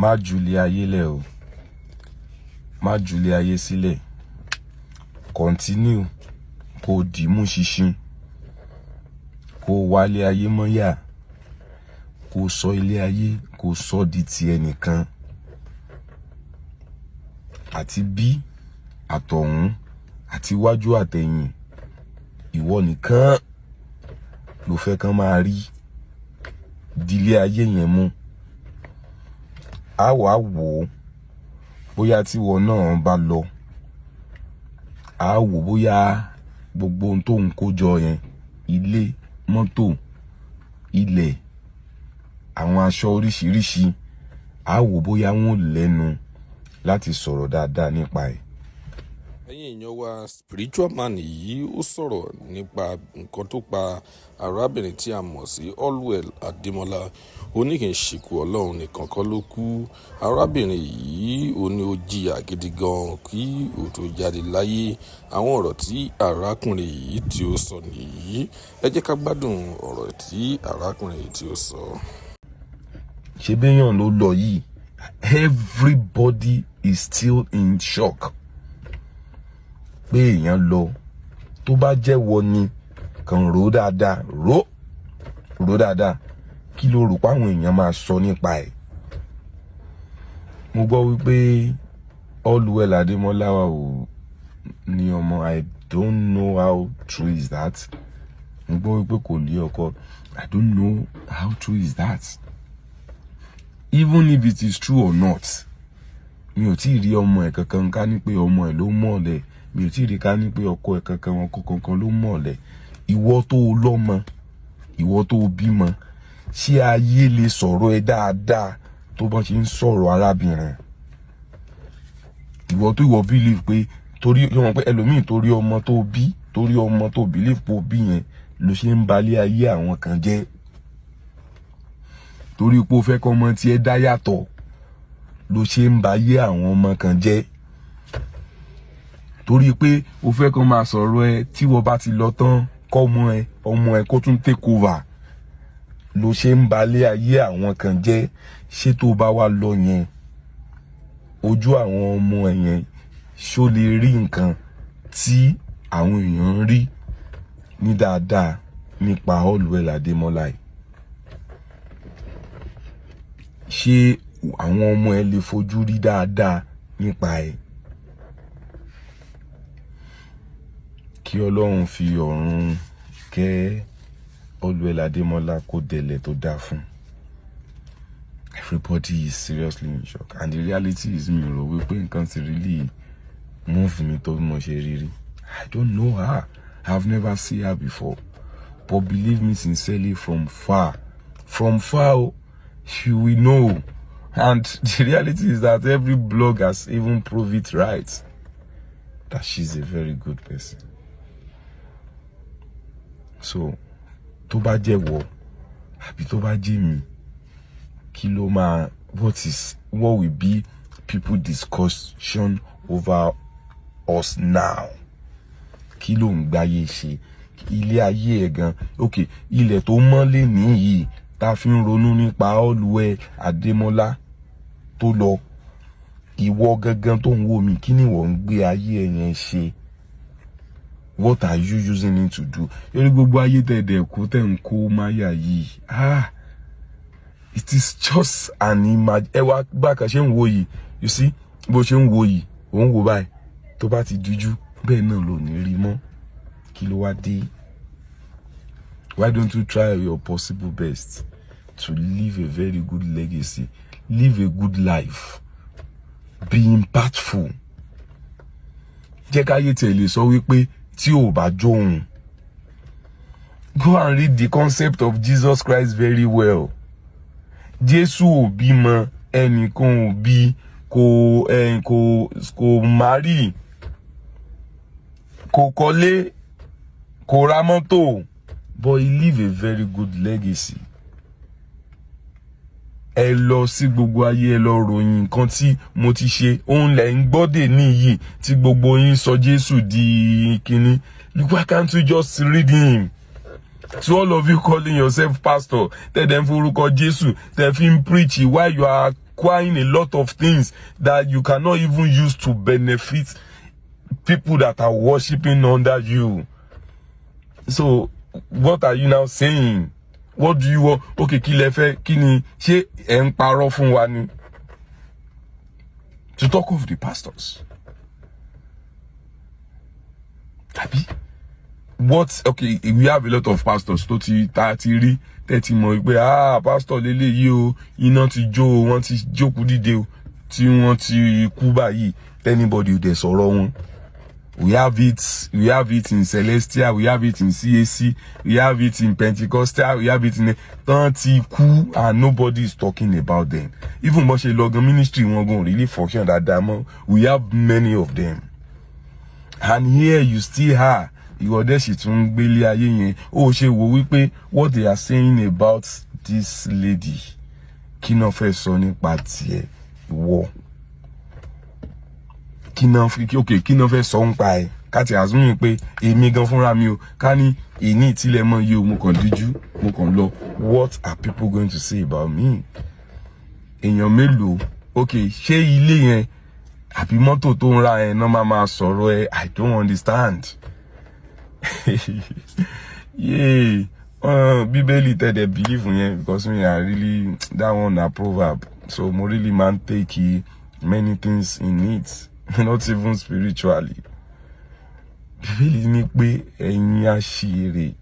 má julẹ̀ ayé lẹ̀ o, má julẹ̀ ayé sílẹ̀, continue kó dìímú ṣinṣin, kó wálé ayé mọ́yà, kó sọ ilé ayé, kó sọ di ti ẹnìkan, àti bí àtọ̀hún àti wájú àtẹ̀yìn ìwọ nìkan ló fẹ́ kán máa rí dílé ayé yẹn mú. A wá wò ó bóyá tí ìwọ náà bá lọ, a wò bóyá gbogbo ohun tó ń kó jọ yẹn, ilé, mọ́tò, ilẹ̀, àwọn aṣọ oríṣiríṣi, a wò bóyá wọn lẹ́nu láti sọ̀rọ̀ dáadáa nípa ẹ̀. ẹ̀yin èèyàn wa, spiritual man yìí ó sọ̀rọ̀ nípa nǹkan tó pa arábìnrin tí a mọ̀ sí Allwell Ademola. Ó ní kì í ṣìkú Ọlọ́run nìkan kọ́ ló kú. Arábìnrin yìí ó ní ó jìyà gidi gan kí ó tó jáde láyé. Àwọn ọ̀rọ̀ tí arákùnrin yìí tí ó sọ nìyí. Ẹ jẹ́ ká gbádùn ọ̀rọ̀ tí arákùnrin yìí tí ó sọ. Ṣé béèyàn ló lọ yìí? Everybody is still in shock pé èèyàn lọ. Tó bá jẹ́ wọ ni kàn rò dáadáa, rò dáadáa, kí ló rò pé àwọn èèyàn máa sọ nípa ẹ̀. Mo gbọ́ wípé Allwell Ademola ò ní ọmọ. I don't know how true is that. Mo gbọ́ wípé kò ní ọkọ. I don't know how true is that. Even if it is true or not, mi ò tí ì rí ọmọ ẹ̀ kankan ká ní pé ọmọ ẹ̀ ló mọ̀ọ́lẹ̀. Mi ò tí ì rí ká ní pé ọkọ ẹ̀ kankan wọn kankan ló mọ̀ọ́lẹ̀. Ìwọ tó lọ́mọ, ìwọ tó bímọ, ṣé ayé lè sọ̀rọ̀ ẹ dáadáa tó bá ṣe ń sọ̀rọ̀ arábìnrin? Ìwọ believe pé torí yọmọ pé ẹlòmíì torí ọmọ tó believe pé ó bí yẹn ló ṣe ń balẹ̀ ayé àwọn kan jẹ́. Torí pé ó fẹ́ kọ́ ọmọ tí ẹ dá yàtọ̀ ló ṣe ń bayé àwọn ọmọ kan jẹ́. Torí pé ó fẹ́ kọ́ máa sọ̀rọ̀ ẹ tí wọ́n bá ti lọ tán kọ́ ọmọ ẹ kó tún take over ló ṣe ń balẹ̀ ayé àwọn kan jẹ́. Ṣé tó bá wá lọ yẹn, ojú àwọn ọmọ ẹ yẹn ṣó lè rí nǹkan tí àwọn èèyàn ń rí ní dáadáa nípa Allwell Ademola yìí? Ṣé àwọn ọmọ ẹ lè fojú rí dáadáa nípa ẹ̀? Kí Ọlọ́run fi ọ̀run kẹ́ Allwell Ademola kó délẹ̀ tó dáa fún. Everybody is seriously in shock, and the reality is mi rò wípé nǹkan ti really move mi tó mo ṣe rírí. I don't know her. I've never seen her before, but believe me sincerely, from far, you will know. And the reality is that every blog has even proved it right, that she's a very good person. So, tó bá jẹ́ wọ, àbí tó bá jẹ́ mi, kí ló máa, what will be people discussion over us now? Kí ló ń gbáyé ṣe? Ilé ayé ẹ̀ gan. Okay, ilẹ̀ tó mọ́lé nìyí tá fi ń ronú nípa Allwell Ademola tó lọ. Ìwọ gangan tó ń wò mí, kí ni ìwọ ń gbé ayé ẹ̀ yẹn ṣe? What are you using it to do? Yori gbogbo ayé tẹ̀dẹ̀ kó tẹ̀ ń kó máyà yìí. It is just an image. Ẹ wá bá kan ṣe ń wò yìí. You see, bó ṣe ń wò yìí, ó ń wò báyìí. Tó bá ti dújú, bẹ́ẹ̀ náà ló ní rí mọ́. Kí ló wá dé? Why don't you try your possible best to leave a very good legacy, live a good life, be impactful? Jẹ́ káyé tẹ̀lé sọ wípé tí ò bá jóun. Go and read the concept of Jesus Christ very well. Jésù ò bímọ, ẹnìkan ò bí, kò marry, kò kọ́lé, kò ra mọ́tò, but he live a very good legacy. Ẹ lọ sí gbogbo ayé, ẹ lọ ròyìn nǹkan tí mo ti ṣe. Òun lẹ̀ ń gbọ́dè níyì tí gbogbo yín sọ Jésù di kíní. Why can't you just read him? To all of you calling yourself pastor, tẹ́ dẹ̀ ń forúkọ Jésù, tẹ́ fi ń preach while you are requiring a lot of things that you cannot even use to benefit people that are worshiping under you. So what are you now saying? What do you want? Okay, kini she emparo fun wa ni. To talk of the pastors. Tabi. What? Okay, we have a lot of pastors. 30 mo pe pastor lele yi o, iná ti jó, wọ́n ti jókòó dìde o, tí wọ́n ti kú báyìí. Anybody dey sọ̀rọ̀ wọn. We have it in Celestial, we have it in CAC, we have it in Pentecostal, we have it in 30 cool, and nobody is talking about them. Even Moshe Logan ministry won't go really function that damn. We have many of them. And here you still have what they are saying about this lady. Kino fe soni patie wo. Kino fẹ́ sọ ń pa ẹ̀ káti àzúyìn pé èmi gan fúnra mi o ká ní ìní ìtílẹ̀ mọ́ yìí o mo kàn díjú mo kàn lọ. What are people going to say about me? Èèyàn mélòó? Okay, ṣé ilé yẹn àbí mọ́tò tó ń ra ẹ̀ náà máa sọ̀rọ̀ ẹ̀? I don't understand. Yeah, Bíbélì tẹ̀dẹ̀ believe yẹn because me I really that one a proverb, so mo really man take many things in it. Not even spiritually. Bíbélì ní pé ẹ̀yin aṣiwèrè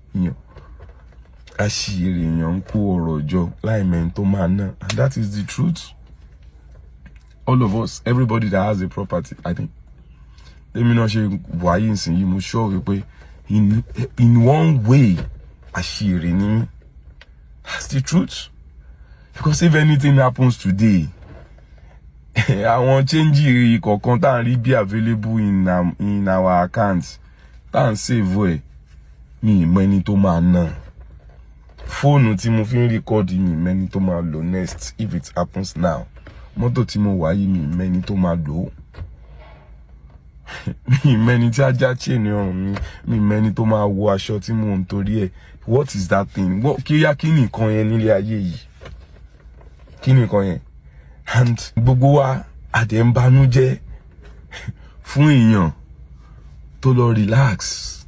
èèyàn ń kó ọrọ̀ jọ láì mẹ́ni tó máa ná, and that is the truth. All of us, everybody that has a property, I think. Let me not say why in sin you mo sure pé in one way aṣiwèrè ni mí. That's the truth. Because if anything happens today, àwọn change kọ̀ọ̀kan tá à ń rí bí available in our account tá à ń save ẹ̀ mi mọ ẹni tó máa ná. Fóònù tí mo fi ń record mi mọ ẹni tó máa lò next if it happens now. Mọ́tò tí mo wà yìí mi mọ ẹni tó máa lò. Mi mọ ẹni tí ajá chain ọrùn mi mọ ẹni tó máa wọ aṣọ tí mo ń torí ẹ̀. What is that thing? Kí nìkan yẹn nílé ayé yìí? Kí nìkan yẹn? And gbogbo wa àdẹ̀mbánújẹ́ fún èèyàn tó lọ relax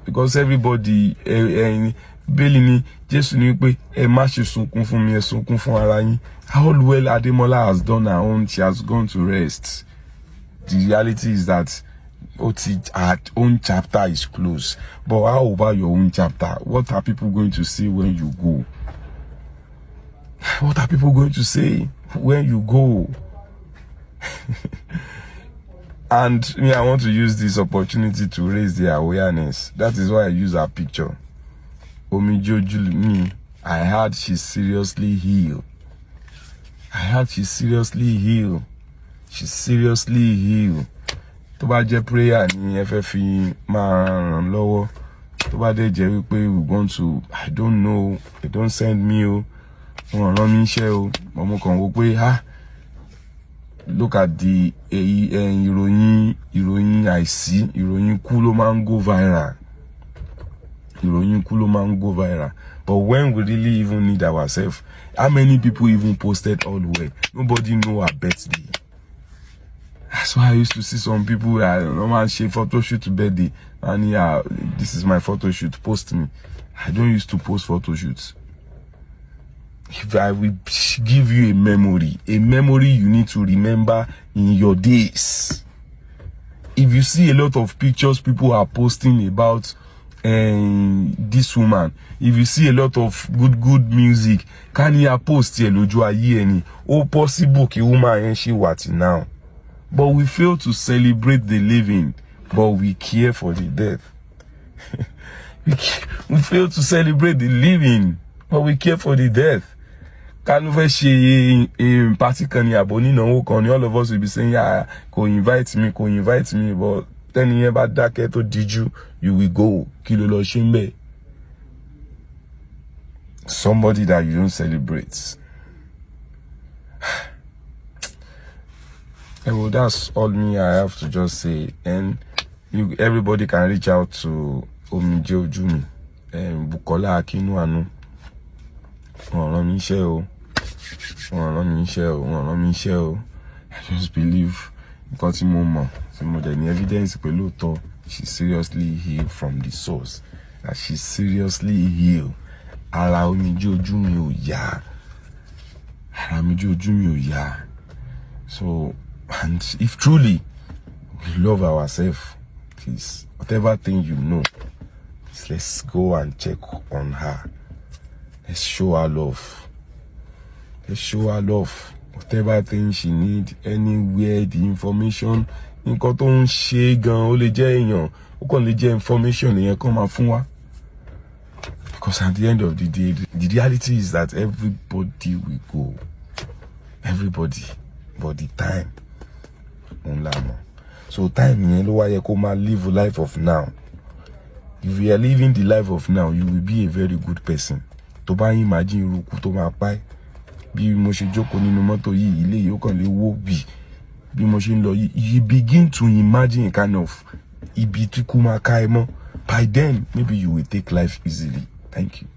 because everybody bẹ́ẹ̀lì ni Jésù ní pé ẹ má ṣe sunkún fún mi, ẹ sunkún fún ara yín. Allwell Ademola has done her own, she has gone to rest. The reality is that her own chapter is closed. But how about your own chapter? What are people going to say when you go? What are people going to say when you go? And me, I want to use this opportunity to raise their awareness. That is why I use her picture. Me, I heard she's seriously healed. She's seriously healed. Tó bá jẹ́ prayer ni ẹ fẹ́ fi máa ràn lọ́wọ́. Tó bá dé jẹ́ wípé we want to, I don't know, they don't send me o. Wọ́n rán mi iṣẹ́ o. Mo kàn wò pé look at the ìròyìn àìsí, ìròyìn kú ló máa ń go viral. But when we really even need ourselves, how many people even posted Allwell? Nobody know her birthday. That's why I used to see some people that share photo shoot to birthday, and this is my photo shoot, post me. I don't used to post photo shoots. If I will give you a memory you need to remember in your days. If you see a lot of pictures people are posting about this woman, if you see a lot of good music, can you post here lójú ayé ẹni? Ó possible kí woman yẹn ṣì wà till now. But we fail to celebrate the living, but we care for the dead. We fail to celebrate the living, but we care for the dead. Can we share a party kan ní àbò nínáwó kan ní, all of us will be saying, go invite me, but then you bá dákẹ́ tó díjú, you will go. Kí ló lọ ṣe ńbẹ̀? Somebody that you don't celebrate. Well, that's all me I have to just say. And everybody can reach out to Omije Ojumi and Bukola Akinuanu. wọ́n rán mi iṣẹ́ o, wọ́n rán mi iṣẹ́ o, wọ́n rán mi iṣẹ́ o. I just believe nǹkan tí mo mọ̀, tí mo dẹ̀ ní evidence pé lóòótọ́ she seriously healed from the source, that she seriously healed. Ara omijé ojú mi ò yá, ara omijé ojú mi ò yá. So, and if truly we love ourselves, please, whatever thing you know, please, let's go and check on her. Let's show her love. Let's show her love. Whatever thing she need, anywhere, the information, nǹkan tó ń ṣe gan, ó lè jẹ́ èèyàn, ó kàn lè jẹ́ information èèyàn kan máa fún wa. Because at the end of the day, the reality is that everybody will go. Everybody. But the time, so time yẹn ló wá yẹ kó máa live a life of now. If you are living the life of now, you will be a very good person. Tó bá imagine irúkú tó máa pa ẹ́, bí mo ṣe jókòó nínú mọ́tò yìí, ilé yìí ó kàn lè wó bí mo ṣe ń lọ yìí, you begin to imagine a kind of ibi tí kú máa ká ẹ mọ́. By then, maybe you will take life easily. Thank you.